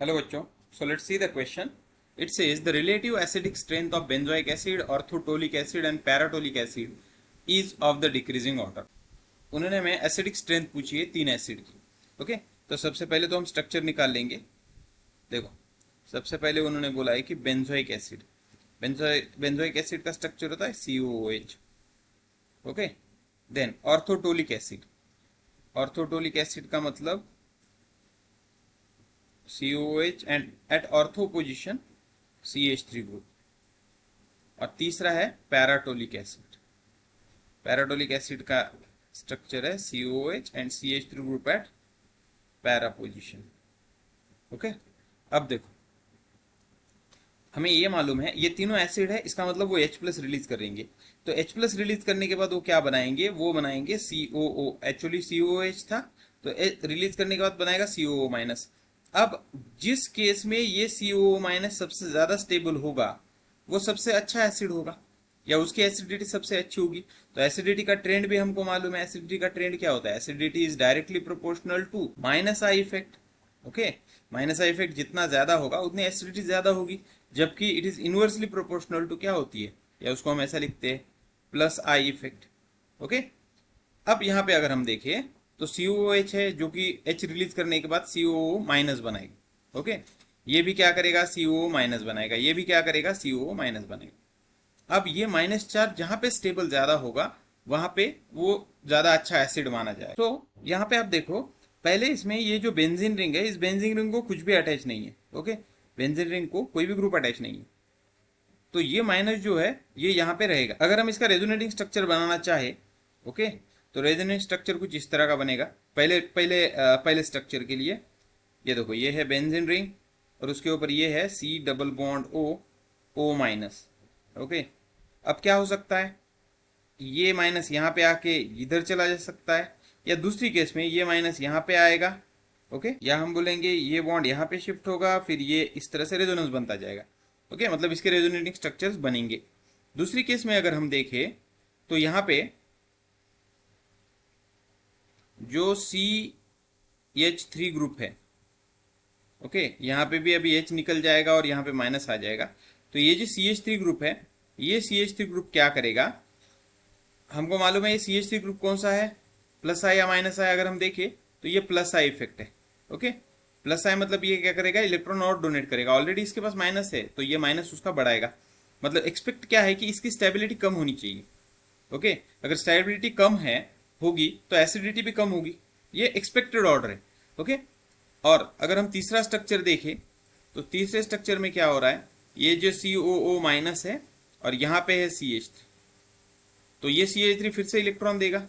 Hello बच्चों, so let's see the question. It says the relative acidic strength of benzoic acid, orthotolic acid and paratolic acid is of the decreasing order. उन्होंने हमें acidic strength पूछी है तीन acid की. Okay, तो सबसे पहले तो हम स्ट्रक्चर निकाल लेंगे. देखो, सबसे पहले उन्होंने बोला है कि बेंजोइक एसिड, बेंजोइक एसिड का स्ट्रक्चर होता है COOH. Okay, then orthotoluic acid, orthotoluic acid का मतलब COOH and at ortho position CH3 group. और तीसरा है पैराटोलिक एसिड. पैराटोलिक एसिड का स्ट्रक्चर है COOH and CH3 group at para position. Okay, अब देखो, हमें ये मालूम है ये तीनों एसिड है, इसका मतलब वो H प्लस रिलीज करेंगे. तो H प्लस रिलीज करने के बाद वो क्या बनाएंगे, वो बनाएंगे COO. एक्चुअली COOH था, तो रिलीज करने के बाद बनाएगा COO माइनस. अब जिस केस में ये COO माइनस सबसे ज्यादा स्टेबल होगा वो सबसे अच्छा एसिड होगा, या उसकी एसिडिटी सबसे अच्छी होगी. तो एसिडिटी का ट्रेंड भी हमको मालूम है. एसिडिटी का ट्रेंड क्या होता है? Acidity is directly proportional to minus I effect. Okay, minus I effect जितना ज्यादा होगा उतनी एसिडिटी ज्यादा होगी, जबकि it is inversely proportional to क्या होती है, या उसको हम ऐसा लिखते हैं प्लस आई इफेक्ट. ओके, अब यहाँ पे अगर हम देखें तो COOH है जो कि H रिलीज करने के बाद COO माइनस बनाएगा. ओके, ये भी क्या करेगा, COO माइनस बनाएगा, ये भी क्या करेगा, COO माइनस बनाएगा. अब ये माइनस चार्ज जहां पे स्टेबल ज्यादा होगा वहां पे वो ज्यादा अच्छा एसिड माना जाए. तो यहाँ पे आप देखो, पहले इसमें ये जो बेंजीन रिंग है, इस बेंजीन रिंग को कुछ भी अटैच नहीं है. ओके, बेंजीन रिंग को कोई भी ग्रुप अटैच नहीं है, तो ये माइनस जो है ये यहाँ पे रहेगा. अगर हम इसका रेजोनेटिंग स्ट्रक्चर बनाना चाहे, ओके, तो रेजोनेटिंग स्ट्रक्चर कुछ इस तरह का बनेगा. पहले स्ट्रक्चर के लिए ये देखो, ये है बेंजीन रिंग और उसके ऊपर ये है C double bond O minus. Okay, अब क्या हो सकता है, ये माइनस यहाँ पे आके इधर चला जा सकता है, या दूसरी केस में ये माइनस यहाँ पे आएगा. ओके, या हम बोलेंगे ये बॉन्ड यहाँ पे शिफ्ट होगा, फिर ये इस तरह से रेजोनेंस बनता जाएगा. ओके, मतलब इसके रेजोनेटिंग स्ट्रक्चर्स बनेंगे. दूसरी केस में अगर हम देखें तो यहाँ पे जो CH3 ग्रुप है, ओके, यहाँ पे भी अभी H निकल जाएगा और यहाँ पे माइनस आ जाएगा. तो ये जो CH3 ग्रुप है, ये CH3 ग्रुप क्या करेगा, हमको मालूम है ये CH3 ग्रुप कौन सा है, प्लस आई या माइनस आई. अगर हम देखें तो ये प्लस आई इफेक्ट है. ओके, प्लस आई मतलब ये क्या करेगा, इलेक्ट्रॉन और डोनेट करेगा. ऑलरेडी इसके पास माइनस है तो ये माइनस उसका बढ़ाएगा. मतलब एक्सपेक्ट क्या है कि इसकी स्टेबिलिटी कम होनी चाहिए. ओके, अगर स्टेबिलिटी कम है होगी तो एसिडिटी भी कम होगी. ये एक्सपेक्टेड ऑर्डर है. ओके, और अगर हम तीसरा स्ट्रक्चर देखें तो तीसरे स्ट्रक्चर में क्या हो रहा है, ये जो COO माइनस है और यहाँ पे है CH3, तो ये CH3 फिर से इलेक्ट्रॉन देगा.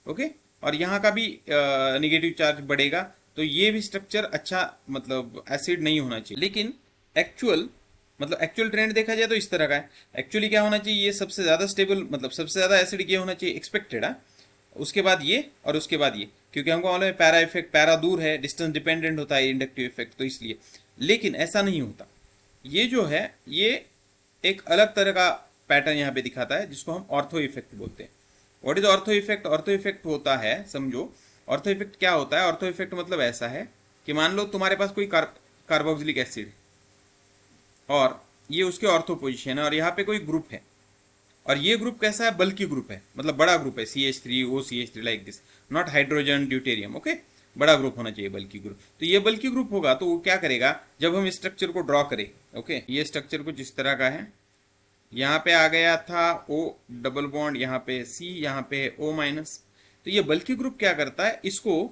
ओके, और यहाँ का भी निगेटिव चार्ज बढ़ेगा. तो ये भी स्ट्रक्चर अच्छा, मतलब एसिड नहीं होना चाहिए. लेकिन एक्चुअल ट्रेंड देखा जाए तो इस तरह का है. एक्चुअली क्या होना चाहिए, ये सबसे ज्यादा स्टेबल, मतलब सबसे ज्यादा एसिड ये होना चाहिए एक्सपेक्टेड है, उसके बाद ये और उसके बाद ये, क्योंकि हमको मालूम है पैरा इफेक्ट, पैरा दूर है, डिस्टेंस डिपेंडेंट होता है इंडक्टिव इफेक्ट, तो इसलिए. लेकिन ऐसा नहीं होता. ये जो है ये एक अलग तरह का पैटर्न यहाँ पे दिखाता है जिसको हम ऑर्थो इफेक्ट बोलते हैं. What is ortho effect? Ortho effect होता है, समझो, ऑर्थो इफेक्ट क्या होता है. ऑर्थो इफेक्ट मतलब ऐसा है कि मान लो तुम्हारे पास कोई कार्बोक्सिलिक एसिड और ये उसके ऑर्थो पोजिशन है, और यहाँ पे कोई ग्रुप है, और ये ग्रुप कैसा है, बल्कि ग्रुप है, मतलब बड़ा ग्रुप है, CH3 OCH3 like this, not hydrogen deuterium. Okay, बड़ा ग्रुप होना चाहिए, बल्कि ग्रुप. तो ये बल्कि ग्रुप होगा तो वो क्या करेगा, जब हम इस स्ट्रक्चर को ड्रॉ करें, ओके, ये स्ट्रक्चर कुछ इस तरह का है. यहाँ पे आ गया था O डबल बॉन्ड, यहाँ पे C, यहाँ पे O माइनस. तो ये बल्कि ग्रुप क्या करता है, इसको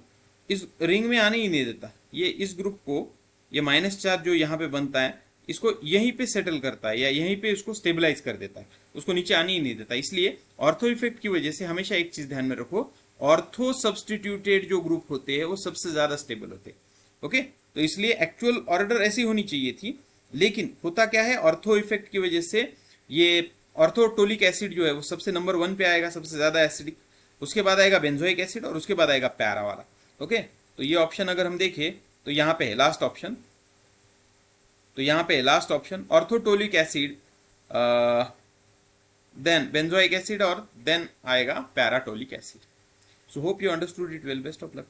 इस रिंग में आने ही नहीं देता. ये इस ग्रुप को, ये माइनस चार्ज जो यहाँ पे बनता है, इसको यहीं पे सेटल करता है, या यहीं पे इसको स्टेबलाइज कर देता है, उसको नीचे आने ही नहीं देता. इसलिए ऑर्थो इफेक्ट की वजह से हमेशा एक चीज ध्यान में रखो, ऑर्थो सब्सटीट्यूटेड जो ग्रुप होते हैं वो सबसे ज्यादा स्टेबल होते हैं. ओके, तो इसलिए एक्चुअल ऑर्डर ऐसी होनी चाहिए थी, लेकिन होता क्या है, ऑर्थो इफेक्ट की वजह से ये ऑर्थोटोलिक एसिड जो है वो सबसे नंबर 1 पे आएगा, सबसे ज्यादा एसिडिक. उसके बाद आएगा बेंजोइक एसिड और उसके बाद आएगा पैरा वाला. ओके, तो ये ऑप्शन अगर हम देखें तो यहाँ पे है लास्ट ऑप्शन. तो यहाँ पे last option orthotoluic acid, then benzoic acid और देन आएगा paratoluic acid. So hope you understood it well. Best of luck.